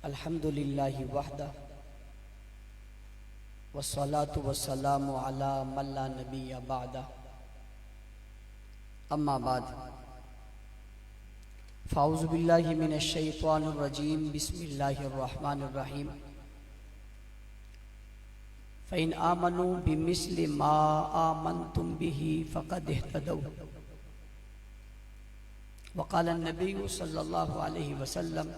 الحمدللہ وحدہ والصلاة والسلام علی من لا نبی بعدہ اما بعد فاعوذ باللہ من الشیطان الرجیم بسم اللہ الرحمن الرحیم فإن آمنوا بمثل ما آمنتم به فقد اهتدوا وقال النبی صلی اللہ علیہ وسلم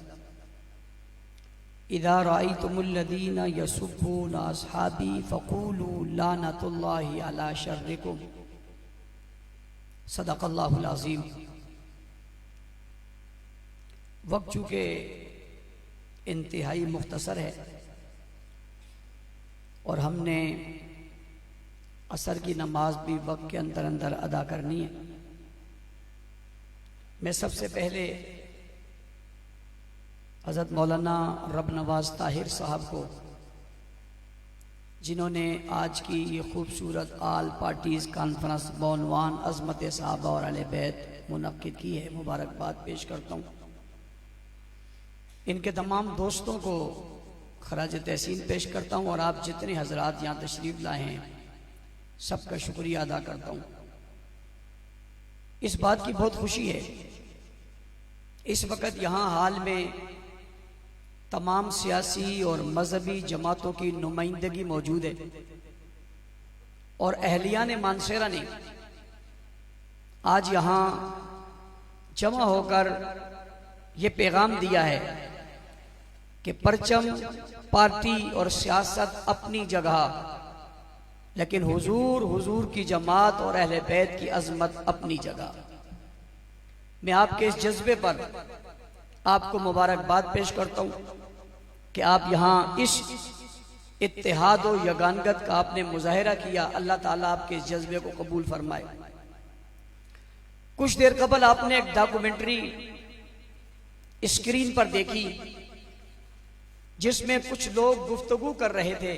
اذا رأيتم الذين يسبون اصحابي فقولوا لعنة الله على شركم صدق اللہ العظیم۔ وقت چونکہ انتہائی مختصر ہے اور ہم نے عصر کی نماز بھی وقت کے اندر اندر ادا کرنی ہے، میں سب سے پہلے حضرت مولانا رب نواز طاہر صاحب کو، جنہوں نے آج کی یہ خوبصورت آل پارٹیز کانفرنس بعنوان عظمت صحابہ اور اہل بیت منعقد کی ہے، مبارکباد پیش کرتا ہوں۔ ان کے تمام دوستوں کو خراج تحسین پیش کرتا ہوں اور آپ جتنے حضرات یہاں تشریف لائے ہیں سب کا شکریہ ادا کرتا ہوں۔ اس بات کی بہت خوشی ہے، اس وقت یہاں حال میں تمام سیاسی اور مذہبی جماعتوں کی نمائندگی موجود ہے اور اہلیان مانسیرہ نے آج یہاں جمع ہو کر یہ پیغام دیا ہے کہ پرچم، پارٹی اور سیاست اپنی جگہ، لیکن حضور کی جماعت اور اہل بیت کی عظمت اپنی جگہ۔ میں آپ کے اس جذبے پر آپ کو مبارکباد پیش کرتا ہوں کہ آپ یہاں اس اتحاد و یگانگت کا آپ نے مظاہرہ کیا۔ اللہ تعالیٰ آپ کے اس جذبے کو قبول فرمائے۔ کچھ دیر قبل آپ نے ایک ڈاکومنٹری اسکرین پر دیکھی جس میں کچھ لوگ گفتگو کر رہے تھے،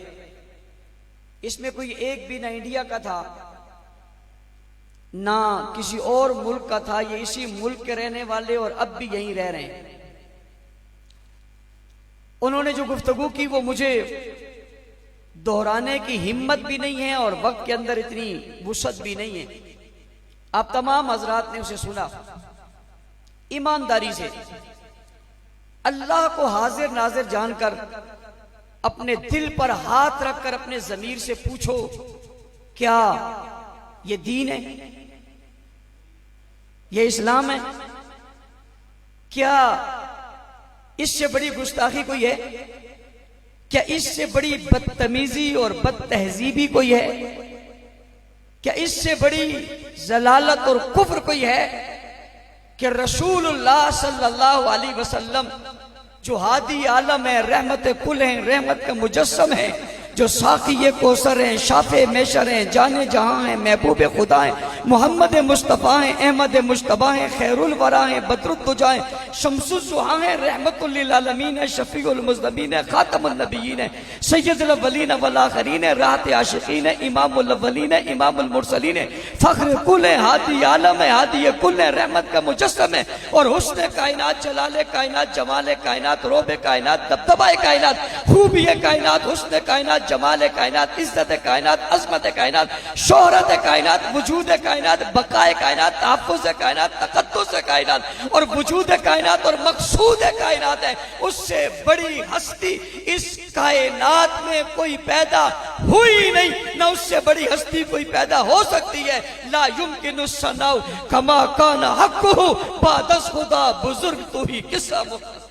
اس میں کوئی ایک بھی نہ انڈیا کا تھا نہ کسی اور ملک کا تھا، یہ اسی ملک کے رہنے والے اور اب بھی یہیں رہ رہے ہیں۔ انہوں نے جو گفتگو کی وہ مجھے دہرانے کی ہمت بھی نہیں ہے اور وقت کے اندر اتنی وسعت بھی نہیں ہے۔ آپ تمام حضرات نے اسے سنا، ایمانداری سے اللہ کو حاضر ناظر جان کر اپنے دل پر ہاتھ رکھ کر اپنے ضمیر سے پوچھو، کیا یہ دین ہے؟ یہ اسلام ہے؟ کیا اس سے بڑی گستاخی کوئی ہے؟ کیا اس سے بڑی بدتمیزی اور بد تہذیبی کوئی ہے؟ کیا اس سے بڑی ضلالت اور کفر کوئی ہے کہ رسول اللہ صلی اللہ علیہ وسلم جو ہادی عالم ہے، رحمت کل ہیں، رحمت کا مجسم ہے، جو ساقی کوثر ہیں، شافع محشر ہیں، جانے جہاں ہیں، محبوب خدا ہیں، محمد مصطفیٰ ہیں، احمد مجتبیٰ ہیں، خیر الورا ہیں، بدر الدجا ہیں، شمس الضحیٰ ہیں، رحمت للعالمین ہیں، شفیع المذنبین ہیں، خاتم النبیین ہیں، سید الاولین والآخرین ہیں، راحت عاشقین ہیں، امام الاولین ہیں، امام المرسلین ہیں، فخر کل ہیں، ہادی عالم ہیں، ہادی کل ہیں، رحمت کا مجسم ہے اور حسن کائنات، جلال کائنات، جمال کائنات، روب کائنات، دبدبہ کائنات، خوبی کائنات، حسن کائنات، جمال کائنات، عزت کائنات، عظمت کائنات، شہرت کائنات، وجود کائنات، بقائے کائنات، تحفظ کائنات، تقدس کائنات اور وجود کائنات اور مقصود کائنات ہے۔ اس سے بڑی ہستی اس کائنات میں کوئی پیدا ہوئی نہیں، نہ اس سے بڑی ہستی کوئی پیدا ہو سکتی ہے۔ لا یمکن الثناء کما کان حقہ بعد از خدا، بزرگ تو ہی قصہ مختصر۔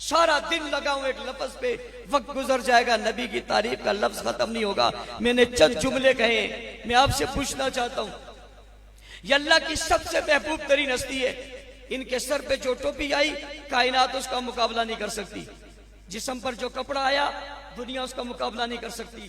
سارا دن لگاؤں ایک لفظ پہ، وقت گزر جائے گا، نبی کی تعریف کا لفظ ختم نہیں ہوگا۔ میں نے چند جملے کہے، میں آپ سے پوچھنا چاہتا ہوں، یہ اللہ کی سب سے محبوب ترین ہستی ہے، ان کے سر پہ جو ٹوپی آئی کائنات اس کا مقابلہ نہیں کر سکتی، جسم پر جو کپڑا آیا دنیا اس کا مقابلہ نہیں کر سکتی،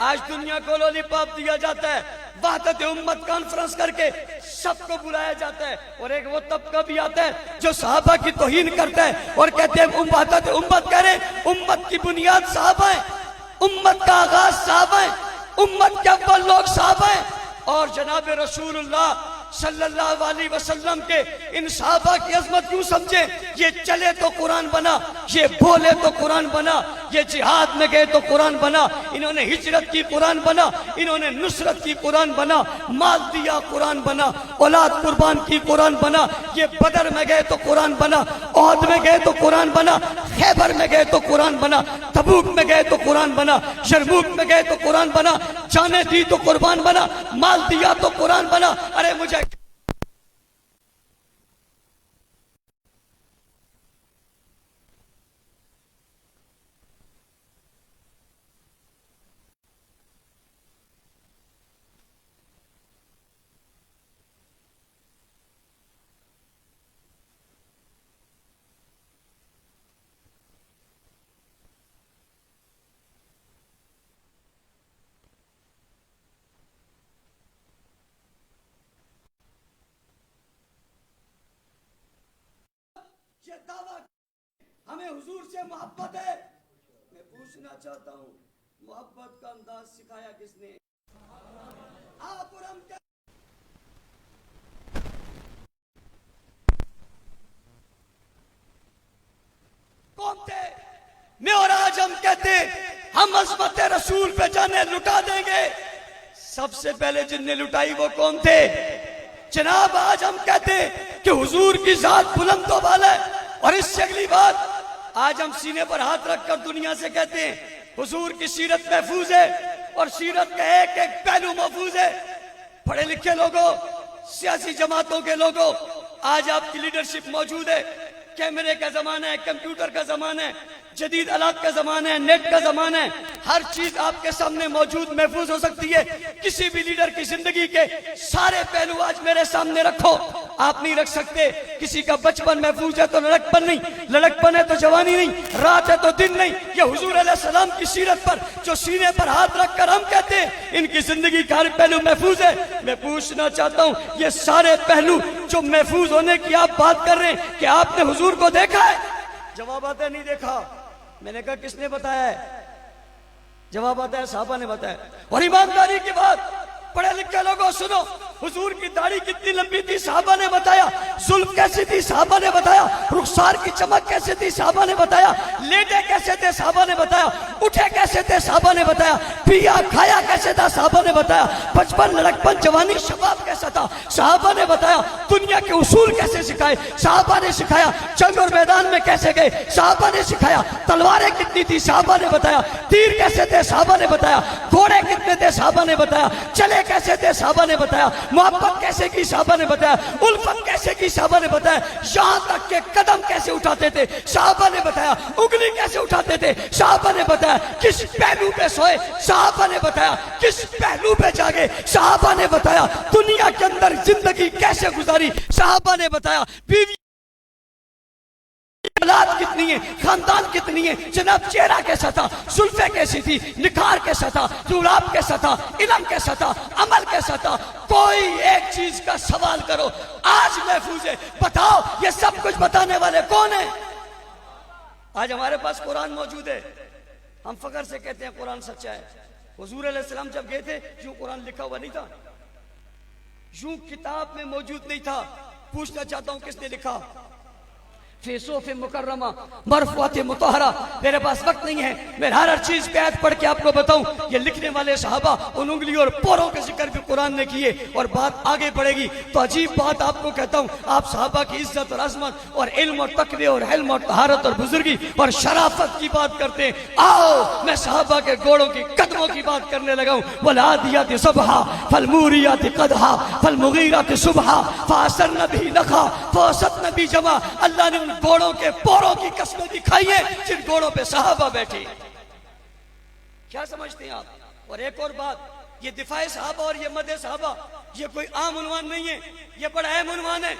آج دنیا کو لولی پاپ دیا جاتا ہے، وحدت امت کانفرنس کر کے سب کو بلایا جاتا ہے، اور ایک وہ طبقہ بھی آتا ہے جو صحابہ کی توہین کرتا ہے اور کہتے ہیں وحدت امت کریں۔ امت کی بنیاد صحابہ ہیں، امت کا آغاز صحابہ ہیں، امت کے اول لوگ صحابہ ہیں، اور جناب رسول اللہ صلی اللہ علیہ وسلم کے ان صحابہ کی عظمت کیوں سمجھیں؟ یہ چلے تو قرآن بنا، یہ بولے تو قرآن بنا، یہ جہاد میں گئے تو قرآن بنا، انہوں نے ہجرت کی قرآن بنا، انہوں نے نصرت کی قرآن بنا، مال دیا قرآن بنا، اولاد قربان کی قرآن بنا، یہ بدر میں گئے تو قرآن بنا، احد میں گئے تو قرآن بنا، خیبر میں گئے تو قرآن بنا، تبوک میں گئے تو قرآن بنا، یرموک میں گئے تو قرآن بنا، جانیں دی تو قربان بنا، مال دیا تو قرآن بنا۔ ارے مجھے یہ دعویٰ ہمیں حضور سے محبت ہے، میں پوچھنا چاہتا ہوں محبت کا انداز سکھایا کس نے؟ آپ اور ہم کون تھے؟ میں اور آج ہم کہتے ہم عظمت رسول پہ جانے لٹا دیں گے، سب سے پہلے جن نے لٹائی وہ کون تھے؟ جناب آج ہم کہتے کہ حضور کی ذات بلند و بالا ہے، اور اس سے اگلی بات آج ہم سینے پر ہاتھ رکھ کر دنیا سے کہتے ہیں حضور کی سیرت محفوظ ہے، اور سیرت کا ایک ایک پہلو محفوظ ہے۔ پڑھے لکھے لوگوں، سیاسی جماعتوں کے لوگوں، آج آپ کی لیڈرشپ موجود ہے، کیمرے کا زمانہ ہے، کمپیوٹر کا زمانہ ہے، جدید آلات کا زمانہ ہے، نیٹ کا زمانہ ہے، ہر چیز آپ کے سامنے موجود محفوظ ہو سکتی ہے۔ کسی بھی لیڈر کی زندگی کے سارے پہلو آج میرے سامنے رکھو، آپ نہیں رکھ سکتے۔ کسی کا بچپن محفوظ ہے تو لڑکپن نہیں، لڑکپن ہے تو جوانی نہیں، رات ہے تو دن نہیں۔ یہ حضور علیہ السلام کی سیرت پر جو سینے پر ہاتھ رکھ کر ہم کہتے ہیں ان کی زندگی کا ہر پہلو محفوظ ہے۔ میں پوچھنا چاہتا ہوں یہ سارے پہلو جو محفوظ ہونے کی آپ بات کر رہے ہیں، کہ آپ نے حضور کو دیکھا ہے؟ جواب آتا ہے نہیں دیکھا۔ میں نے کہا کس نے بتایا ہے؟ جواب آتا ہے صحابہ نے بتایا۔ اور ایمانداری کی بات، پڑھے لکھے لوگوں سنو، حضور کی داڑھی کتنی لمبی تھی صحابہ نے بتایا، زلف کیسی تھی صحابہ نے بتایا، رخسار کی چمک کیسے تھی صحابہ نے بتایا، لیٹے کیسے تھے صحابہ نے بتایا، اٹھے کیسے تھے صحابہ نے بتایا، پیا کھایا کیسے تھا صحابہ نے بتایا، بچپن لڑکپن جوانی شباب کیسا تھا صحابہ نے بتایا، دنیا کے اصول کیسے سکھائے صحابہ نے سکھایا، جنگ اور میدان میں کیسے گئے صحابہ نے سکھایا، تلواریں کتنی تھی صحابہ نے بتایا، تیر کیسے تھے صحابہ نے بتایا، گھوڑے کتنے تھے صحابہ نے بتایا، چلے کیسے تھے صحابہ نے بتایا، محبت کیسے کی صحابہ نے بتایا، الفت کیسے کی صحابہ نے بتایا، یہاں تک کہ قدم کیسے اٹھاتے تھے صحابہ نے بتایا، انگلی کیسے اٹھاتے تھے صحابہ نے بتایا، کس پہلو پہ سوئے صحابہ نے بتایا، کس پہلو پہ جاگے صحابہ نے بتایا، دنیا کے اندر زندگی کیسے گزاری صحابہ نے بتایا، بیوی اولاد کتنی ہے، خاندان کتنی ہے، جناب چہرہ کیسا تھا، زلفیں کیسی تھی، نکھار کیسا تھا، جولاب کیسا تھا، علم کیسا تھا، عمل کیسا تھا، کوئی ایک چیز کا سوال کرو آج محفوظ ہے۔ بتاؤ یہ سب کچھ بتانے والے کون ہیں؟ آج ہمارے پاس قرآن موجود ہے، ہم فخر سے کہتے ہیں قرآن سچا ہے۔ حضور علیہ السلام جب گئے تھے یوں قرآن لکھا ہوا نہیں تھا، یوں کتاب میں موجود نہیں تھا۔ پوچھنا چاہتا ہوں کس نے لکھا؟ فی صحف مکرمہ مرفوعات مطہرہ۔ میرے پاس وقت نہیں ہے میں ہر چیز پہ آیت پڑھ کے آپ کو بتاؤں، یہ لکھنے والے صحابہ ان انگلیوں اور پوروں کے ذکر بھی قرآن نے کیے، اور بات آگے بڑھے گی تو عجیب بات آپ کو کہتا ہوں، آپ صحابہ کی عزت اور عظمت اور علم اور تقوی اور حلم اور طہارت اور بزرگی اور شرافت کی بات کرتے ہیں۔ آؤ میں صحابہ کے گوڑوں کی قدموں کی بات کرنے لگا ہوں۔ والعادیات صبحا فالموریات قدحا فالمغیرات صبحا فاثرن به نخا فوسطن به جمع۔ اللہ نے گھوڑوں کے پوروں کی قسمیں دکھائی ہیں جن گھوڑوں پہ صحابہ بیٹھے۔ کیا سمجھتے ہیں آپ؟ اور ایک اور بات، یہ دفاع صحابہ اور یہ مدح صحابہ یہ کوئی عام عنوان نہیں ہے، یہ بڑا اہم عنوان ہے۔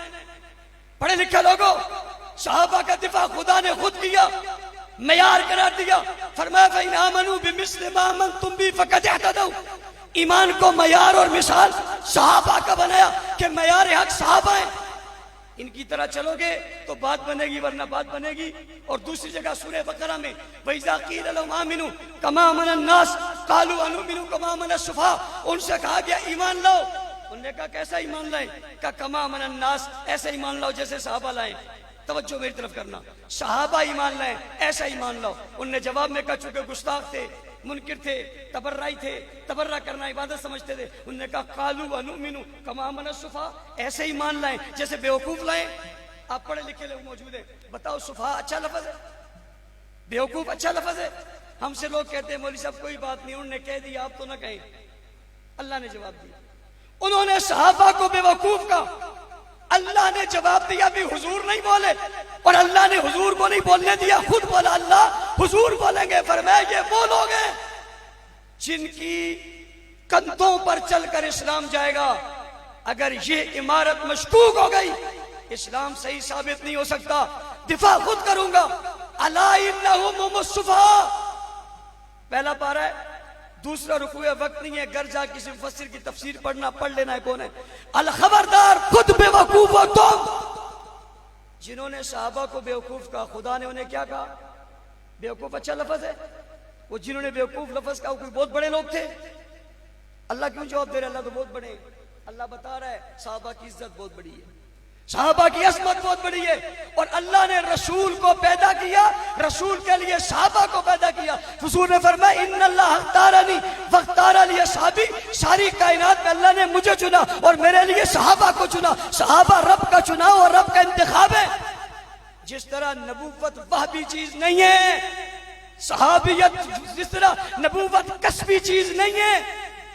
پڑھے لکھے لوگوں، صحابہ کا دفاع خدا نے خود کیا۔ معیار قرار دیا. فرمایا فَإِنْ آمَنُوا بِمِثْلِ مَا آمَنْتُمْ بِهِ فَقَدِ اهْتَدَوْا. ایمان کو معیار اور مثال صحابہ کا بنایا کہ معیار حق صحابہ ہیں. ان کی طرح چلو گے تو بات بنے گی ورنہ بات بنے گی. اور دوسری جگہ سورہ بقرہ میں وَإِذَا قِيلَ لَهُمْ آمِنُوا كَمَا آمَنَ النَّاسُ قَالُوا أَنُؤْمِنُ كَمَا آمَنَ السُّفَهَاءُ. ان سے کہا گیا ایمان لاؤ. انہوں نے کہا کیسا ایمان لائیں؟ کہا کما آمن الناس، ایسا ایمان لاؤ جیسے صحابہ لائیں. توجہ میری طرف کرنا، صحابہ ایمان لائیں ایسا ایمان لاؤ. انہوں نے جواب میں کہا چونکہ گستاخ تھے، منکر تھے، تبرعی تھے، تبرع کرنا عبادت سمجھتے تھے. انہوں نے کہا قالوا ونؤمن کما آمن السفہاء، ایسے ایمان لائیں جیسے بیوقوف لائیں. آپ پڑھے لکھے لوگ موجود ہیں، بتاؤ سفہاء اچھا لفظ ہے؟ بیوقوف اچھا لفظ ہے؟ ہم سے لوگ کہتے ہیں مولوی صاحب کوئی بات نہیں، انہوں نے کہہ دیا آپ تو نہ کہیں. اللہ نے جواب دیا. انہوں نے صحابہ کو بیوقوف کہا، اللہ نے جواب دیا بھی حضور نہیں بولے، اور اللہ نے حضور کو نہیں بولنے دیا، خود بولا اللہ حضور بولیں گے. فرمایا یہ وہ لوگ ہیں جن کی کندھوں پر چل کر اسلام جائے گا. اگر یہ عمارت مشکوک ہو گئی اسلام صحیح ثابت نہیں ہو سکتا. دفاع خود کروں گا. الا انہم هم السفہاء، پہلا پارہ ہے. دوسرا رکوع ہے، وقت نہیں ہے، گھر جا کسی مفسر کی تفسیر پڑھنا، پڑھ لینا ہے کون ہے. الخبردار خود بے وقوف ہو تم. جنہوں نے صحابہ کو بیوقوف کہا خدا نے انہیں کیا کہا؟ بیوقوف اچھا لفظ ہے؟ وہ جنہوں نے بیوقوف لفظ کہا وہ کوئی بہت بڑے لوگ تھے؟ اللہ کیوں جواب دے رہے؟ اللہ تو بہت بڑے. اللہ بتا رہا ہے صحابہ کی عزت بہت بڑی ہے، صحابہ کی عظمت بہت بڑی ہے. اور اللہ نے رسول کو پیدا کیا، رسول کے لیے صحابہ کو پیدا کیا. حضور نے فرمایا ان اللہ اختارنی واختار لی اصحابی، ساری کائنات میں اللہ نے مجھے چنا اور میرے لیے صحابہ کو چنا. صحابہ رب کا چناؤ اور رب کا انتخاب ہے. جس طرح نبوت وہبی چیز نہیں ہے، صحابیت جس طرح نبوت کسبی چیز نہیں ہے،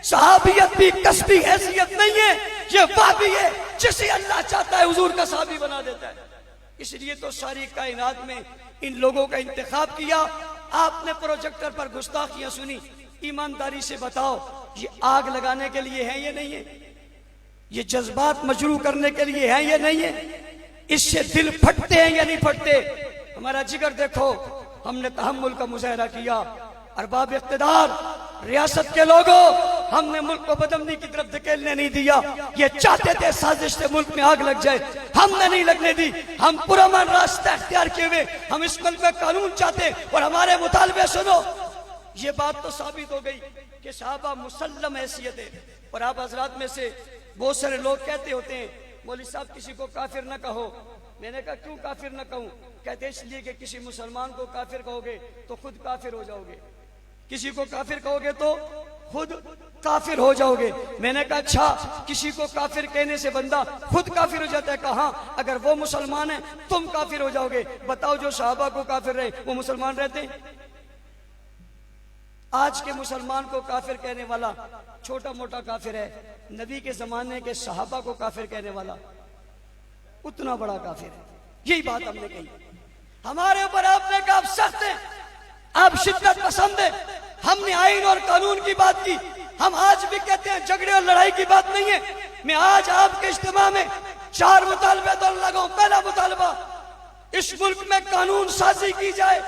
صحابیت بھی کسبی حیثیت نہیں ہے، یہ وہبی ہے. جسے اللہ چاہتا ہے حضور کا صحابی بنا دیتا ہے. اس لیے تو ساری کائنات میں ان لوگوں کا انتخاب کیا. آپ نے پروجیکٹر پر گستاخیاں سنی، ایمانداری سے بتاؤ یہ آگ لگانے کے لیے ہیں یا نہیں ہے؟ یہ جذبات مجروح کرنے کے لیے ہیں یا نہیں ہے؟ اس سے دل پھٹتے ہیں یا نہیں پھٹتے؟ ہمارا جگر دیکھو، ہم نے تحمل کا مظاہرہ کیا. ارباب اقتدار، ریاست کے لوگوں، ہم نے ملک کو بدمنی کی طرف دھکیلنے نہیں دیا. یہ چاہتے تھے سازش سے ملک میں آگ لگ جائے، ہم نے نہیں لگنے دی. ہم پرامن راستہ اختیار کیے ہوئے ہم اس ملک میں قانون چاہتے اور ہمارے مطالبے سنو. یہ بات تو ثابت ہو گئی کہ صحابہ مسلم حیثیت ہے. اور آپ حضرات میں سے بہت سارے لوگ کہتے ہوتے ہیں مولوی صاحب کسی کو کافر نہ کہو. میں نے کہا کیوں کافر نہ کہوں؟ کہتے اس لیے کہ کسی مسلمان کو کافر کہو گے تو خود کافر ہو جاؤ گے، کسی کو کافر کہو گے تو خود کافر ہو جاؤ گے. میں نے کہا اچھا کسی کو کافر کہنے سے بندہ خود کافر ہو جاتا ہے؟ کہا ہاں، اگر وہ مسلمان ہیں تم کافر ہو جاؤ گے. بتاؤ جو صحابہ کو کافر رہے وہ مسلمان رہتے ہیں؟ آج کے مسلمان کو کافر کہنے والا چھوٹا موٹا کافر ہے، نبی کے زمانے کے صحابہ کو کافر کہنے والا اتنا بڑا کافر ہے. یہی بات ہم نے کہی. ہمارے اوپر آپ نے کہا آپ سخت ہیں، آپ شدت پسند ہیں. ہم نے آئین اور قانون کی بات کی. ہم آج بھی کہتے ہیں جھگڑے اور لڑائی کی بات نہیں ہے. میں آج آپ کے اجتماع میں 4 مطالبے تو لگاؤں. پہلا مطالبہ، اس ملک میں قانون سازی کی جائے،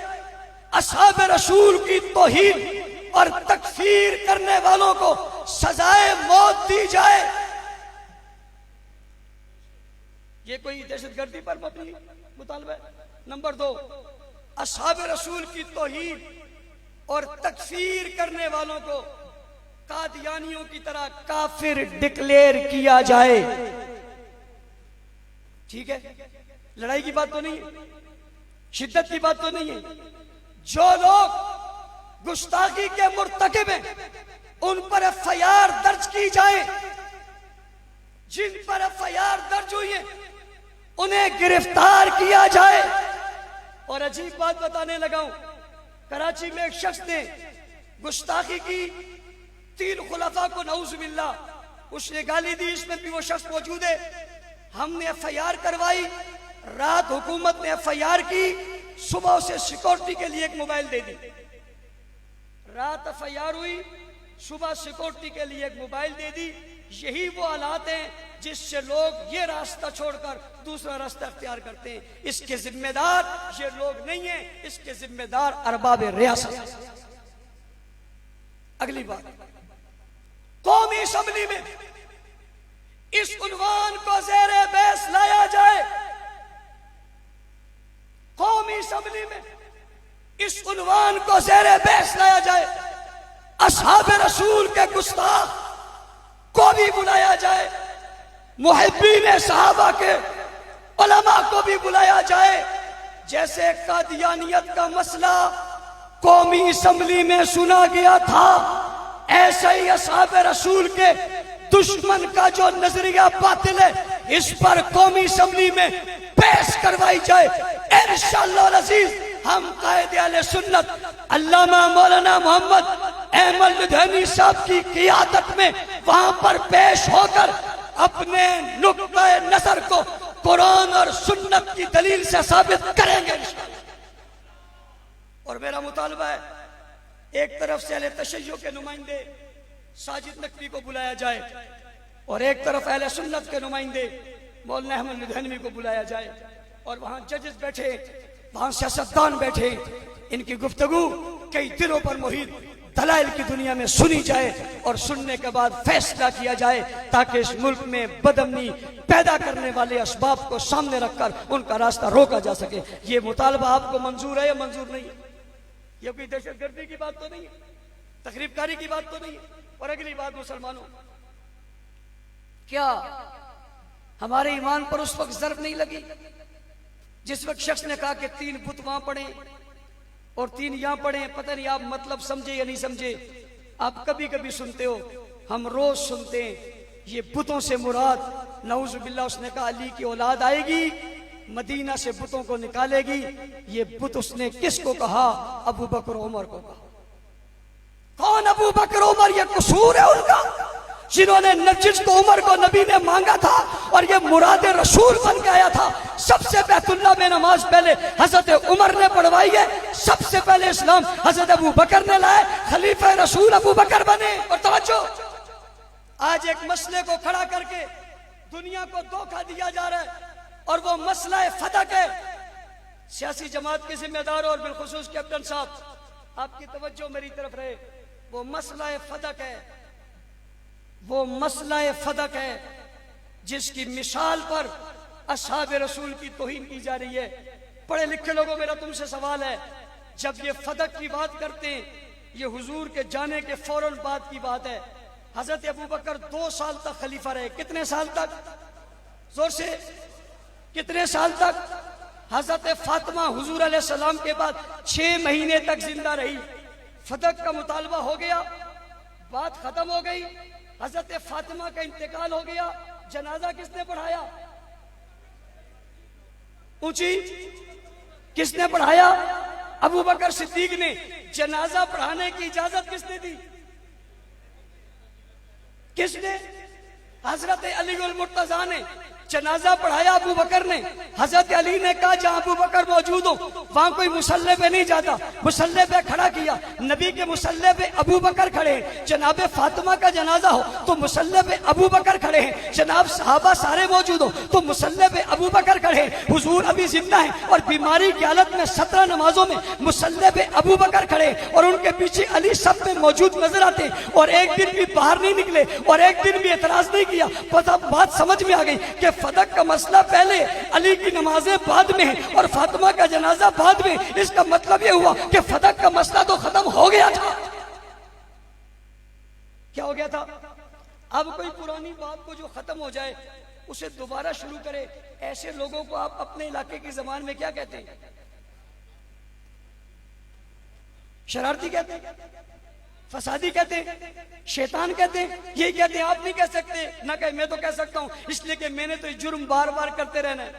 اصحاب رسول کی توہین اور تکفیر کرنے والوں کو سزائے موت دی جائے. یہ کوئی دہشت گردی پر مبنی مطالبہ ہے. نمبر 2، اصحاب رسول کی توہین اور تکفیر کرنے والوں کو قادیانیوں کی طرح کافر ڈکلیئر کیا جائے. ٹھیک ہے، لڑائی کی بات تو نہیں ہے، شدت کی بات تو نہیں ہے. جو لوگ گستاخی کے مرتکب ہیں ان پر FIR درج کی جائے. جن پر FIR درج ہوئی ہے انہیں گرفتار کیا جائے. اور عجیب بات بتانے لگا ہوں، کراچی میں ایک شخص نے گستاخی کی 3 خلفاء کو، نعوذ باللہ، اس نے گالی دی. اس میں بھی وہ شخص موجود ہے. ہم نے FIR کروائی، رات حکومت نے FIR کی، صبح اسے سیکورٹی کے لیے ایک موبائل دے دی. رات FIR ہوئی، صبح سیکورٹی کے لیے ایک موبائل دے دی. یہی وہ حالات ہیں جس سے لوگ یہ راستہ چھوڑ کر دوسرا راستہ اختیار کرتے ہیں. اس کے ذمہ دار یہ لوگ نہیں ہیں، اس کے ذمہ دار ارباب ریاست. اگلی بات، قومی اسمبلی میں اس عنوان کو زیر بحث لایا جائے. قومی اسمبلی میں اس عنوان کو زیر بحث لایا جائے. اصحاب رسول کے گستاخ کو بھی بلایا جائے، محبین صحابہ کے علماء کو بھی بلایا جائے. جیسے قادیانیت کا مسئلہ قومی اسمبلی میں سنا گیا تھا، ایسا ہی اصحاب رسول کے دشمن کا جو نظریہ باطل ہے اس پر قومی اسمبلی میں بحث کروائی جائے. انشاءاللہ العزیز ہم قائد اہل سنت علامہ مولانا محمد احمد مدھینی صاحب کی قیادت میں وہاں پر پیش ہو کر اپنے نقطہ نظر کو قرآن اور سنت کی دلیل سے ثابت کریں گے انشاءاللہ. اور میرا مطالبہ ہے ایک طرف سے اہل تشیع کے نمائندے ساجد نقوی کو بلایا جائے اور ایک طرف اہل سنت کے نمائندے مولانا احمد مدھینی کو بلایا جائے اور وہاں ججز بیٹھے، وہاں سیاستدان بیٹھے، ان کی گفتگو کئی دنوں پر محیط دلائل کی دنیا میں سنی جائے اور سننے کے بعد فیصلہ کیا جائے تاکہ اس ملک میں بدامنی پیدا کرنے والے اسباب کو سامنے رکھ کر ان کا راستہ روکا جا سکے. یہ مطالبہ آپ کو منظور ہے یا منظور نہیں ہے؟ یہ کوئی دہشت گردی کی بات تو نہیں ہے، تخریب کاری کی بات تو نہیں ہے. اور اگلی بات مسلمانوں، کیا ہمارے ایمان پر اس وقت ضرب نہیں لگی جس وقت شخص نے کہا کہ 3 بت وہاں پڑھیں اور 3 یہاں پڑھیں؟ پتہ نہیں آپ مطلب سمجھے یا نہیں سمجھے. آپ کبھی کبھی سنتے ہو، ہم روز سنتے ہیں یہ بتوں سے مراد نعوذ باللہ اس نے کہا علی کی اولاد آئے گی مدینہ سے بتوں کو نکالے گی. یہ بت اس نے کس کو کہا؟ ابو بکر عمر کو کہا. کون ابو بکر عمر؟ یہ قصور ہے ان کا جنہوں نے نجس کو عمر کو نبی نے مانگا تھا اور یہ مراد رسول بن کے آیا تھا. سب سے بیت اللہ میں نماز پہلے حضرت عمر نے پڑھوائی ہے، سب سے پہلے اسلام حضرت ابو بکر نے لائے، خلیفہ رسول ابو بکر بنے. اور توجہ، آج ایک مسئلے کو کھڑا کر کے دنیا کو دھوکہ دیا جا رہا ہے اور وہ مسئلہ فتق ہے. سیاسی جماعت کے ذمہ دار اور بالخصوص کیپٹن صاحب آپ کی توجہ میری طرف رہے، وہ مسئلہ فتق ہے، وہ مسئلہ فتق ہے جس کی مثال پر اصحاب رسول کی توہین کی جا رہی ہے. پڑھے لکھے لوگوں، میرا تم سے سوال ہے، جب یہ فتق کی بات کرتے ہیں یہ حضور کے جانے کے فوراً بعد کی بات ہے. حضرت ابو بکر 2 سال تک خلیفہ رہے. کتنے سال تک؟ زور سے، کتنے سال تک؟ حضرت فاطمہ حضور علیہ السلام کے بعد 6 مہینے تک زندہ رہی. فتق کا مطالبہ ہو گیا، بات ختم ہو گئی، حضرت فاطمہ کا انتقال ہو گیا. جنازہ کس نے پڑھایا؟ اونچی، کس نے پڑھایا؟ ابو بکر صدیق نے. جنازہ پڑھانے کی اجازت کس نے دی؟ کس نے؟ حضرت علی المرتضیٰ نے. جنازہ پڑھایا ابو بکر نے. حضرت علی نے کہا جہاں ابو بکر موجود ہو وہاں کوئی مصلی پہ نہیں جاتا، مصلی پہ کھڑا کیا. نبی کے مصلی پہ ابو بکر کھڑے ہیں. جناب فاطمہ کا جنازہ ہو تو مصلی پہ ابو بکر کھڑے ہیں. جناب صحابہ سارے موجود ہو تو مصلی پہ ابو بکر کھڑے ہیں. حضور ابھی زندہ ہیں اور بیماری کی حالت میں 17 نمازوں میں مصلی پہ ابو بکر کھڑے ہیں اور ان کے پیچھے علی سب میں موجود نظر آتے ہیں اور ایک دن بھی باہر نہیں نکلے اور ایک دن بھی اعتراض نہیں کیا. پتہ بات سمجھ میں آ گئی کہ فتق کا مسئلہ پہلے، علی کی نمازیں بعد میں ہیں اور فاطمہ کا جنازہ بعد میں. اس کا مطلب یہ ہوا کہ فتق کا مسئلہ تو ختم ہو گیا تھا. کیا ہو گیا تھا؟ اب کوئی پرانی بات کو جو ختم ہو جائے اسے دوبارہ شروع کرے. ایسے لوگوں کو آپ اپنے علاقے کی زبان میں کیا کہتے ہیں؟ شرارتی کہتے ہیں، فسادی کہتے ہیں، شیطان کہتے ہیں. یہی کہتے ہیں. آپ نہیں کہہ سکتے. نہ کہ میں تو کہہ سکتا ہوں، اس لیے کہ میں نے تو یہ جرم بار بار کرتے رہنا ہے.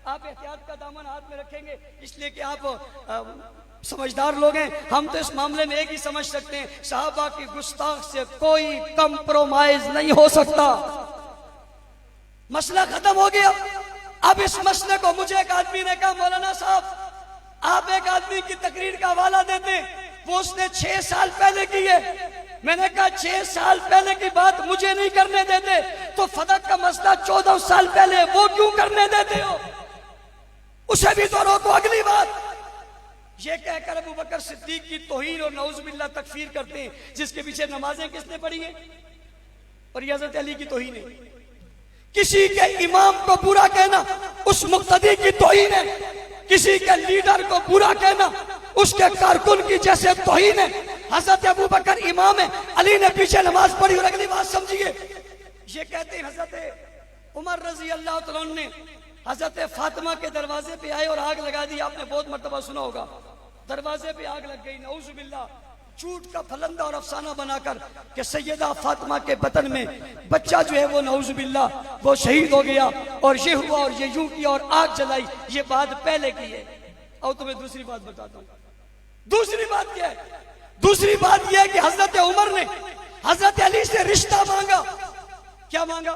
آپ احتیاط کا دامن ہاتھ میں رکھیں گے اس لیے کہ آپ سمجھدار لوگ ہیں. ہم تو اس معاملے میں ایک ہی سمجھ سکتے ہیں، صحابہ کی گستاخ سے کوئی کمپرومائز نہیں ہو سکتا. مسئلہ ختم ہو گیا. اب اس مسئلے کو مجھے ایک آدمی نے کہا مولانا صاحب آپ ایک آدمی کی تقریر کا حوالہ دیتے، وہ اس نے 6 سال پہلے کی ہے. میں نے کہا 6 سال پہلے کی بات مجھے نہیں کرنے دیتے تو فتق کا رستہ 14 سال پہلے وہ کیوں کرنے دیتے ہو؟ اسے بھی تو روکو۔ اگلی بات یہ کہہ کر ابو بکر صدیق کی توہین اور نعوذ باللہ تکفیر کرتے ہیں، جس کے پیچھے نمازیں کس نے پڑھی ہیں؟ اور یہ حضرت علی کی توہین ہے۔ کسی کے امام کو برا کہنا اس مقتدی کی توہین ہے، کسی کے لیڈر کو برا کہنا اس کے کارکن کی جیسے توہین ہے۔ حضرت ابو بکر امام ہے، علی نے پیچھے نماز پڑھی۔ اور اگلی بات سمجھیے، یہ کہتے ہیں حضرت عمر رضی اللہ تعالیٰ عنہ نے حضرت فاطمہ کے دروازے پہ آئے اور آگ لگا دی۔ آپ نے بہت مرتبہ سنا ہوگا، دروازے پہ آگ لگ گئی، نعوذ باللہ، جھوٹ کا پھلندہ اور افسانہ بنا کر کہ سیدہ فاطمہ کے بطن میں بچہ جو ہے وہ نعوذ باللہ وہ شہید ہو گیا، اور یہ ہوا اور یہ یوں کیا اور آگ جلائی۔ یہ بات پہلے کی ہے۔ اور تمہیں دوسری بات بتاتا ہوں۔ دوسری بات کیا ہے؟ دوسری بات یہ ہے کہ حضرت عمر نے حضرت علی سے رشتہ مانگا۔ کیا مانگا؟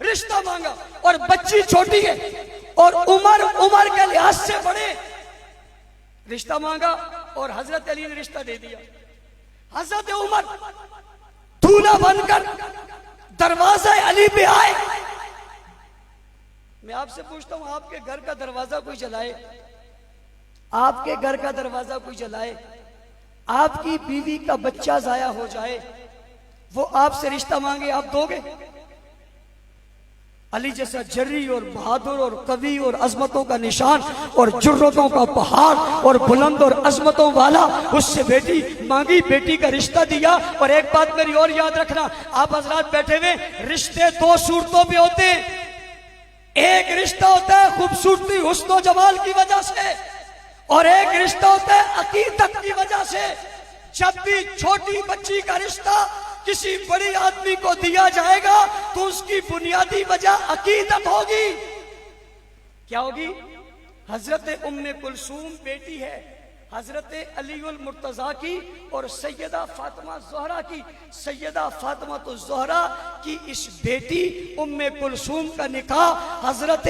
رشتہ مانگا، اور بچی چھوٹی ہے اور عمر کے لحاظ سے بڑے، رشتہ مانگا اور حضرت علی نے رشتہ دے دیا۔ حضرت عمر دولہا بن کر دروازہ علی پہ آئے۔ میں آپ سے پوچھتا ہوں، آپ کے گھر کا دروازہ کوئی جلائے، آپ کے گھر کا دروازہ کوئی جلائے، آپ کی بیوی کا بچہ ضائع ہو جائے، وہ آپ سے رشتہ مانگے، آپ دو گے؟ علی جیسا جری اور بہادر اور قوی اور عظمتوں کا نشان اور جرتوں کا پہاڑ اور بلند اور عظمتوں والا، اس سے بیٹی مانگی، بیٹی کا رشتہ دیا۔ اور ایک بات میری اور یاد رکھنا، آپ حضرات بیٹھے ہوئے، رشتے دو صورتوں پہ ہوتے ہیں۔ ایک رشتہ ہوتا ہے خوبصورتی حسن و جمال کی وجہ سے، اور ایک رشتہ ہوتا ہے عقیدت کی وجہ سے۔ جب بھی چھوٹی بچی کا رشتہ کسی بڑی آدمی کو دیا جائے گا تو اس کی بنیادی وجہ عقیدت ہوگی۔ کیا ہوگی؟ حضرت ام کلثوم بیٹی ہے حضرت علی المرتضیٰ کی اور سیدہ فاطمہ زہرا کی۔ سیدہ فاطمہ تو زہرا کی اس بیٹی ام کلثوم کا نکاح حضرت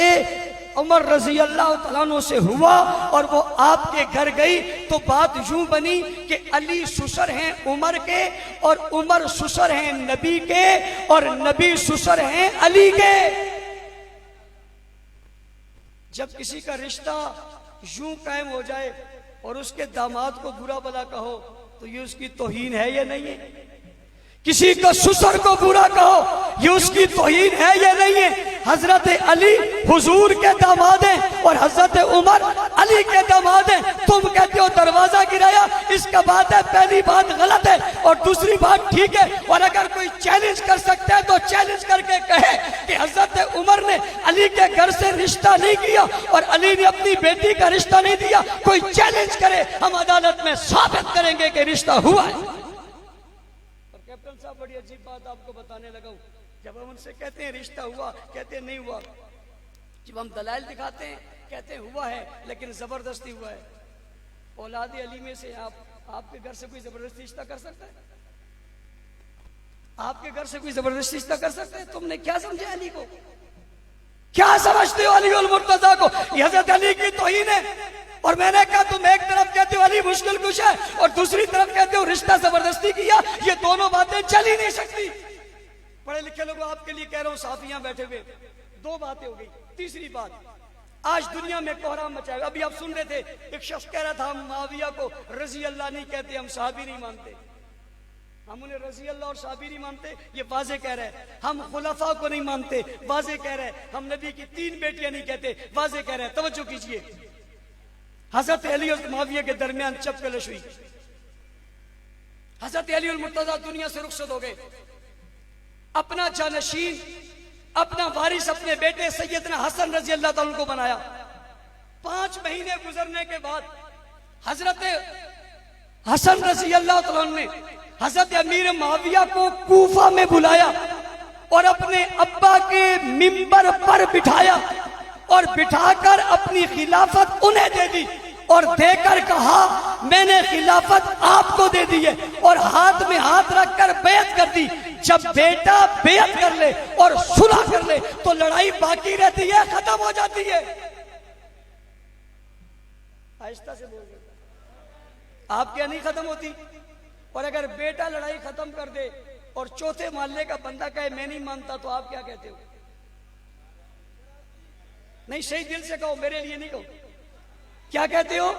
عمر رضی اللہ تعالیٰ عنہ سے ہوا، اور وہ آپ کے گھر گئی تو بات یوں بنی کہ علی سسر ہیں عمر کے، اور عمر سسر ہیں نبی کے، اور نبی سسر ہیں علی کے۔ جب کسی کا رشتہ یوں قائم ہو جائے اور اس کے داماد کو برا بلا کہو تو یہ اس کی توہین ہے یا نہیں ہے؟ کسی کو سسر کو برا کہو یہ اس کی توہین ہے یا نہیں ہے؟ حضرت علی حضور کے داماد ہیں اور حضرت عمر علی کے داماد ہیں۔ تم کہتے ہو دروازہ گرایا، اس کا بات ہے، پہلی بات غلط ہے اور دوسری بات ٹھیک ہے۔ اور اگر کوئی چیلنج کر سکتا ہے تو چیلنج کر کے کہے کہ حضرت عمر نے علی کے گھر سے رشتہ نہیں کیا اور علی نے اپنی بیٹی کا رشتہ نہیں دیا، کوئی چیلنج کرے، ہم عدالت میں ثابت کریں گے کہ رشتہ ہوا ہے۔ کیپٹن صاحب بڑی عجیب بات آپ کو بتانے لگا ہوں، جب ہم ان سے کہتے ہیں رشتہ ہوا، کہتے ہیں نہیں ہوا، جب ہم دلائل دکھاتے ہیں کہتے ہیں ہوا ہے لیکن زبردستی ہوا ہے۔ اولاد علی میں سے آپ کے گھر سے کوئی زبردستی رشتہ کر سکتا ہے؟ آپ کے گھر سے کوئی زبردستی رشتہ کر سکتا ہے؟ تم نے کیا سمجھا علی کو؟ کیا سمجھتے ہو علی المرتضیٰ کو؟ یہ حضرت علی کی توہین ہے۔ اور میں نے کہا تم ایک طرف کہتے ہو علی مشکل کش ہے اور دوسری طرف کہتے ہو رشتہ زبردستی کیا، یہ دونوں باتیں چل ہی نہیں سکتی۔ پڑھے لکھے لوگوں آپ کے لیے کہہ رہا ہوں، صحافیاں بیٹھے ہوئے، دو باتیں ہو گئی۔ تیسری بات، آج دنیا میں کوہرام مچا ہے۔ ابھی آپ سن رہے تھے ایک شخص کہہ رہا تھا ہم معاویہ کو رضی اللہ نہیں کہتے، ہم صحابی نہیں مانتے، ہم انہیں رضی اللہ اور صحابی نہیں مانتے، یہ واضح کہہ رہے ہیں۔ ہم خلفاء کو نہیں مانتے، واضح کہہ رہے ہیں۔ ہم نبی کی 3 بیٹیاں نہیں کہتے، واضح کہہ رہے ہیں۔ توجہ کیجئے، حضرت علی اور معاویہ کے درمیان چپ کلش ہوئی، حضرت علی المرتضیٰ دنیا سے رخصت ہو گئے، اپنا جانشین، اپنا وارث اپنے بیٹے سیدنا حسن رضی اللہ تعالیٰ کو بنایا۔ 5 مہینے گزرنے کے بعد حضرت حسن رضی اللہ تعالیٰ نے حضرت امیر معاویہ کو کوفہ میں بلایا اور اپنے ابا کے منبر پر بٹھایا اور بٹھا کر اپنی خلافت انہیں دے دی اور دے کر کہا میں نے خلافت آپ کو دے دی ہے، اور ہاتھ میں ہاتھ رکھ کر بیعت کر دی۔ جب بیٹا بیعت کر لے اور صلح کر لے تو لڑائی باقی رہتی ہے، ختم ہو جاتی ہے۔ آہستہ سے بول رہے آپ کیا نہیں ختم ہوتی؟ اور اگر بیٹا لڑائی ختم کر دے اور چوتھے محلے کا بندہ کہے میں نہیں مانتا تو آپ کیا کہتے ہو؟ نہیں صحیح دل سے کہو، میرے لیے نہیں کہو. کیا کہتے ہو؟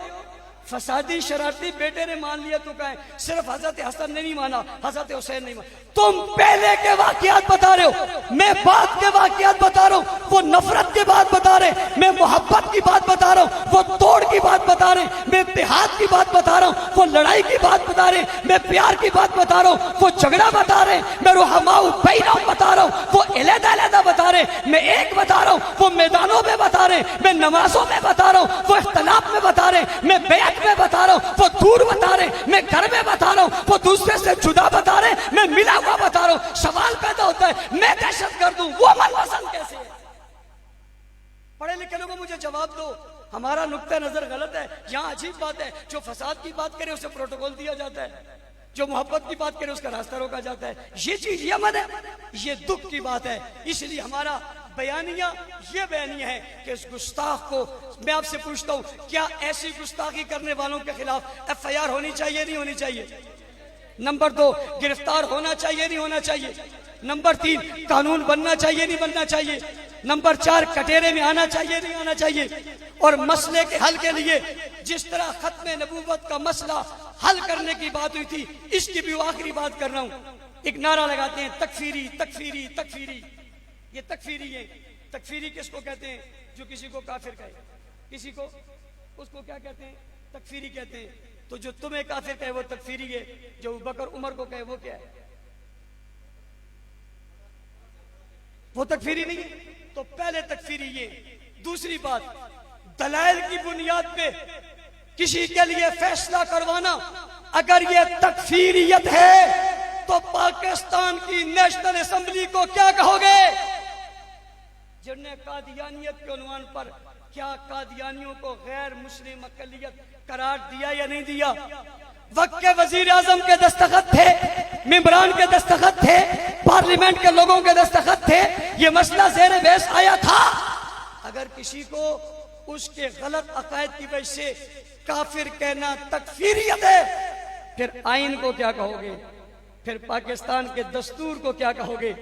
فسادی شرارتی بیٹے نے مان لیا تو کہیں صرف حضرت حسن نے نہیں مانا، حضرت حسین نہیں مانا. تم پہلے کے واقعات بتا رہے ہو، میں بعد کے واقعات بتا رہا ہوں. وہ نفرت کی بات بتا رہے ہیں، میں محبت کی بات بتا رہا ہوں. وہ توڑ کی بات بتا رہے ہیں، میں اتحاد کی بات بتا رہا ہوں. وہ لڑائی کی بات بتا رہے ہیں، میں پیار کی بات بتا رہا ہوں. وہ جھگڑا بتا رہے ہیں، میں رحماء بینہم بتا رہا ہوں. وہ علیحدہ علیحدہ بتا رہے ہیں، میں ایک بتا رہا ہوں. وہ میدانوں میں بتا رہے ہیں، میں نمازوں میں بتا رہا ہوں. وہ اختلاف میں بتا رہے ہیں، میں بیعت میں بتا رہا ہوں. وہ دور بتا رہے ہیں، میں گھر میں بتا رہا ہوں. وہ دوسرے سے جدا بتا رہے ہیں، میں ملا ہوا بتا رہا ہوں. سوال پیدا ہوتا ہے میں دہشت گرد ہوں، وہ من پسند کیسے ہے؟ پڑھے لکھے لوگوں مجھے جواب دو. ہمارا نقطہ نظر غلط ہے. یہاں عجیب بات ہے، جو فساد کی بات کرے اسے پروٹوکول دیا جاتا ہے، جو محبت کی بات کرے اس کا راستہ روکا جاتا ہے. یہ چیز یمن ہے، یہ دکھ کی بات ہے. اس لیے ہمارا بیانیہ یہ بیانیہ ہے کہ اس گستاخ کو میں آپ سے پوچھتا ہوں، کیا ایسی گستاخی کرنے والوں کے خلاف ایف آئی آر ہونی چاہیے نہیں ہونی چاہیے؟ نمبر 2 گرفتار ہونا چاہیے نہیں ہونا چاہیے؟ نمبر 3 قانون بننا چاہیے نہیں بننا چاہیے؟ نمبر 4 کٹہرے میں آنا چاہیے نہیں آنا چاہیے؟ اور مسئلے کے حل کے لیے جس طرح ختم نبوت کا مسئلہ حل کرنے کی بات ہوئی تھی، اس کی بھی آخری بات کر رہا ہوں. ایک نعرہ لگاتے ہیں تکفیری تکفیری تکفیری. یہ تکفیری ہے. تکفیری کس کو کہتے ہیں؟ جو کسی کو کافر کہے. کسی کو اس کو کیا کہتے ہیں؟ تکفیری کہتے ہیں. تو جو تمہیں کافر کہے وہ تکفیری ہے، جو ابوبکر عمر کو کہے وہ کیا ہے؟ وہ تکفیری نہیں ہے. تو پہلے تکفیری یہ. دوسری بات، دلائل کی بنیاد پہ کسی کے لیے فیصلہ کروانا اگر یہ تکفیریت ہے تو پاکستان کی نیشنل اسمبلی کو کیا کہو گے؟ جن نے قادیانیت کے عنوان پر کیا قادیانیوں کو غیر مسلم اقلیت قرار دیا یا نہیں دیا؟ وقت کے وزیر اعظم کے دستخط تھے، ممبران کے دستخط تھے، پارلیمنٹ کے لوگوں کے دستخط تھے. یہ مسئلہ زیر بحث آیا تھا. اگر کسی کو اس کے غلط عقائد کی وجہ سے کافر کہنا تکفیریت ہے، پھر آئین کو کیا کہو گے؟ پھر پاکستان کے دستور کو کیا کہو گے؟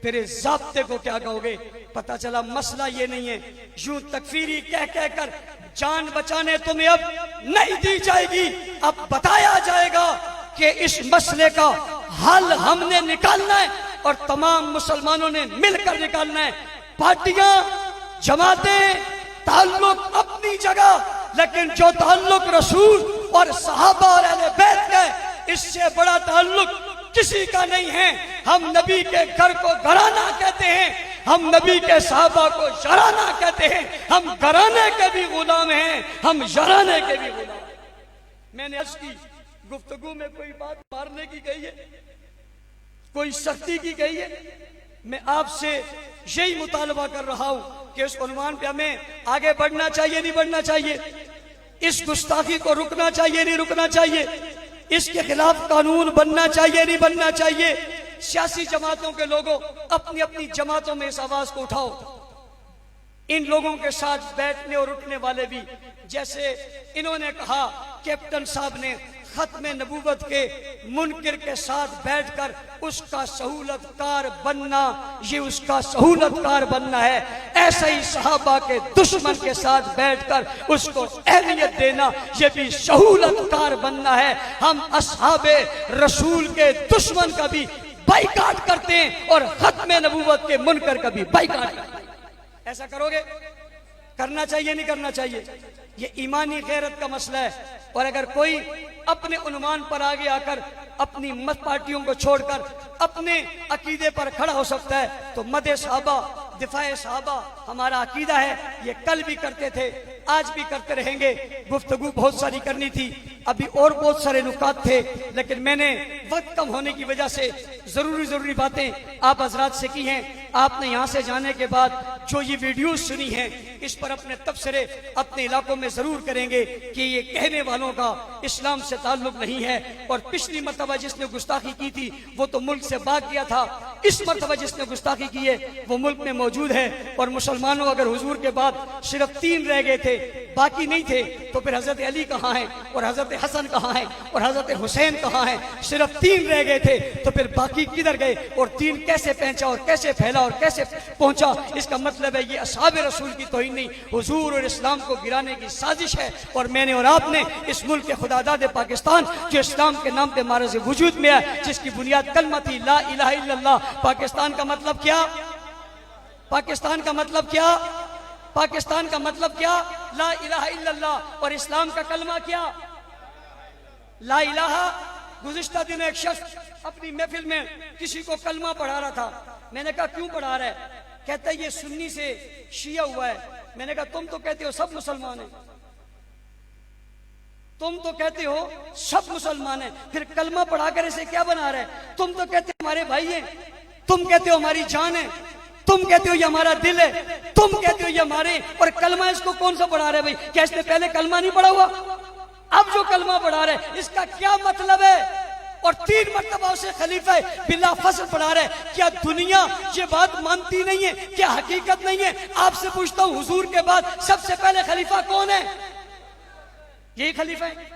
پھر اس ضابطے کو کیا کہو گے؟ پتہ چلا مسئلہ یہ نہیں ہے. یوں تکفیری کہہ کر جان بچانے تمہیں اب نہیں دی جائے گی. اب بتایا جائے گا کہ اس مسئلے کا حل ہم نے نکالنا ہے اور تمام مسلمانوں نے مل کر نکالنا ہے. پارٹیاں، جماعتیں، تعلق اپنی جگہ، لیکن جو تعلق رسول اور صحابہ اور اہل بیت کا ہے، اس سے بڑا تعلق کسی کا نہیں ہے. ہم نبی کے گھر کو گھرانہ کہتے ہیں، ہم نبی کے صحابہ کو یارانہ کہتے ہیں. ہم گھرانے کے بھی غلام ہیں، ہم یارانے کے بھی غلام ہیں. میں نے عرض کی گفتگو میں کوئی بات مارنے کی کہی ہے، کوئی سختی کی کہی ہے. میں آپ سے یہی مطالبہ کر رہا ہوں کہ اس عنوان پہ ہمیں آگے بڑھنا چاہیے نہیں بڑھنا چاہیے؟ اس گستاخی کو رکنا چاہیے نہیں رکنا چاہیے؟ اس کے خلاف قانون بننا چاہیے نہیں بننا چاہیے؟ سیاسی جماعتوں کے لوگوں اپنی اپنی جماعتوں میں اس آواز کو اٹھاؤ. ان لوگوں کے ساتھ بیٹھنے اور اٹھنے والے بھی، جیسے انہوں نے کہا کیپٹن صاحب نے ختم نبوت کے منکر کے ساتھ بیٹھ کر اس کا سہولت کار بننا، یہ اس کا سہولت کار بننا ہے. ایسے ہی صحابہ کے دشمن کے ساتھ بیٹھ کر اس کو اہمیت دینا، یہ بھی سہولت کار بننا ہے. ہم اصحاب رسول کے دشمن کا بھی بائیکاٹ کرتے ہیں اور ختم نبوت کے منکر کا بھی بائیکاٹ کرتے ہیں. ایسا کرو گے؟ کرنا چاہیے نہیں کرنا چاہیے؟ یہ ایمانی غیرت کا مسئلہ ہے. اور اگر کوئی اپنے عنوان پر آگے آ کر اپنی مت پارٹیوں کو چھوڑ کر اپنے عقیدے پر کھڑا ہو سکتا ہے تو مدح صحابہ، دفاع صحابہ ہمارا عقیدہ ہے. یہ کل بھی کرتے تھے، آج بھی کرتے رہیں گے. گفتگو بہت ساری کرنی تھی، ابھی اور بہت سارے نکات تھے، لیکن میں نے وقت کم ہونے کی وجہ سے ضروری باتیں آپ حضرات سے کی ہیں. آپ نے یہاں سے جانے کے بعد جو یہ ویڈیوز سنی ہیں، اس پر اپنے تبصرے اپنے علاقوں میں ضرور کریں گے کہ یہ کہنے والوں کا اسلام سے تعلق نہیں ہے. اور پچھلی مرتبہ جس نے گستاخی کی تھی وہ تو ملک سے بھاگ گیا تھا. اس مرتبہ جس نے گستاخی کی ہے وہ ملک میں موجود ہے. اور مسلمانوں اگر حضور کے بعد صرف 3 رہ گئے تھے، باقی نہیں تھے، تو پھر حضرت علی کہاں ہیں اور حضرت حسن کہاں ہیں اور حضرت حسین کہاں ہیں؟ صرف 3 رہ گئے تھے تو پھر باقی کدھر گئے؟ اور 3 کیسے پہنچا اور کیسے پھیلا اور کیسے پہنچا؟ اس کا مطلب مطلب ہے یہ اصحاب رسول کی توہین نہیں، حضور اور اسلام کو گرانے کی سازش ہے۔ اور میں نے اور آپ نے اس ملک کے خداداد پاکستان جو اسلام کے نام پہ معرض وجود میں ہے، جس کی بنیاد کلمہ تھی لا الہ الا اللہ۔ پاکستان کا مطلب کیا؟ پاکستان کا مطلب کیا؟ پاکستان کا مطلب کیا؟ لا الہ الا اللہ۔ اور اسلام کا کلمہ کیا؟ لا الہ۔ گزشتہ دن ایک شخص اپنی محفل میں کسی کو کلمہ پڑھا رہا تھا، میں نے کہا کیوں پڑھا رہا ہے؟ کہتا ہے یہ سنی سے شیعہ ہوا ہے۔ میں نے کہا تم تو کہتے ہو سب مسلمان ہیں، تم تو کہتے ہو سب مسلمان ہیں، پھر کلمہ پڑھا کر اسے کیا بنا رہا ہے؟ تم تو کہتے ہو ہمارے بھائی ہیں، تم کہتے ہو ہماری جان ہے، تم کہتے ہو یہ ہمارا دل ہے، تم کہتے ہو یہ ہمارے، اور کلمہ اس کو کون سا پڑھا رہا ہے بھائی؟ کیا اس نے پہلے کلمہ نہیں پڑھا ہوا؟ اب جو کلمہ پڑھا رہا ہے اس کا کیا مطلب ہے؟ اور 3 مرتبہ اسے خلیفہ بلا فصل پڑھا رہا ہے۔ کیا دنیا یہ بات مانتی نہیں ہے؟ کیا حقیقت نہیں ہے؟ آپ سے پوچھتا ہوں حضور کے بعد سب سے پہلے خلیفہ کون ہے؟ یہی خلیفہ ہے،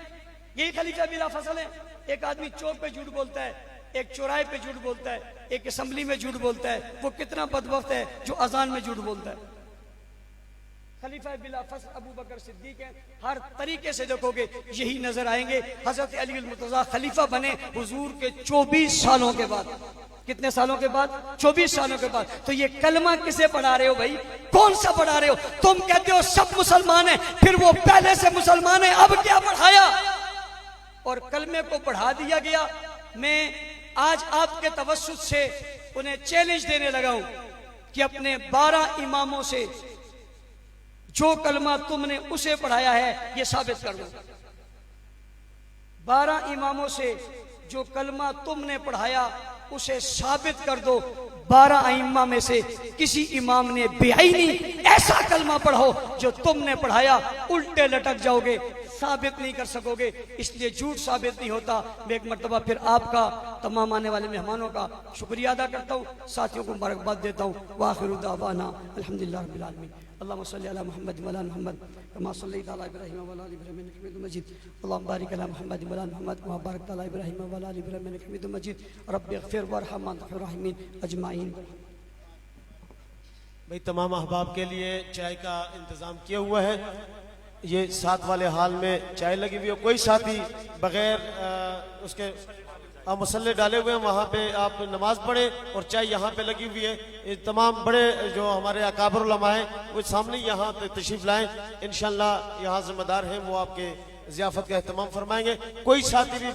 یہی خلیفہ بلا فصل ہے۔ ایک آدمی چوک پہ جھوٹ بولتا ہے، ایک چوراہے پہ جھوٹ بولتا ہے، ایک اسمبلی میں جھوٹ بولتا ہے، وہ کتنا بدبخت ہے جو اذان میں جھوٹ بولتا ہے۔ خلیفہ بلا فصل ابو بکر صدیق ہیں، ہر طریقے سے دیکھو گے یہی نظر آئیں گے۔ حضرت علی المرتضیٰ خلیفہ بنے حضور کے 24 سالوں کے بعد۔ کتنے سالوں کے بعد؟ 24 سالوں کے بعد۔ تو یہ کلمہ کسے پڑھا رہے ہو بھائی؟ کون سا پڑھا رہے ہو؟ تم کہتے ہو سب مسلمان ہیں، پھر وہ پہلے سے مسلمان ہیں، اب کیا پڑھایا؟ اور کلمے کو پڑھا دیا گیا۔ میں آج آپ کے توسط سے انہیں چیلنج دینے لگا ہوں کہ اپنے 12 اماموں سے جو کلمہ تم نے اسے پڑھایا ہے یہ ثابت کر دو۔ 12 اماموں سے جو کلمہ تم نے پڑھایا اسے ثابت کر دو۔ 12 ائمہ میں سے کسی امام نے بعینی ایسا کلمہ پڑھو جو تم نے پڑھایا، الٹے لٹک جاؤ گے، ثابت نہیں کر سکو گے، اس لیے جھوٹ ثابت نہیں ہوتا۔ میں ایک مرتبہ پھر آپ کا، تمام آنے والے مہمانوں کا شکریہ ادا کرتا ہوں، ساتھیوں کو مبارکباد دیتا ہوں۔ وآخر دعوانا الحمدللہ رب العالمین۔ اللهم صل على محمد وعلى ال محمد كما صليت على ابراهيم وعلى ال ابراهيم انك حميد مجيد اللهم بارك على محمد وعلى ال محمد كما باركت على ابراهيم وعلى ال ابراهيم انك حميد مجيد رب اغفر وارحم وانت خير الراحمين اجمعين۔ بھئی تمام احباب کے لیے چائے کا انتظام کیا ہوا ہے، یہ ساتھ والے حال میں چائے لگی ہوئی ہے، کوئی ساتھی بغیر اس کے آپ مسلح ڈالے ہوئے ہیں، وہاں پہ آپ نماز پڑھیں، اور چائے یہاں پہ لگی ہوئی ہے۔ یہ تمام بڑے جو ہمارے اکابر علماء ہیں وہ سامنے یہاں تشریف لائیں، انشاءاللہ یہاں ذمہ دار ہیں وہ آپ کے ضیافت کا اہتمام فرمائیں گے۔ کوئی ساتھی بھی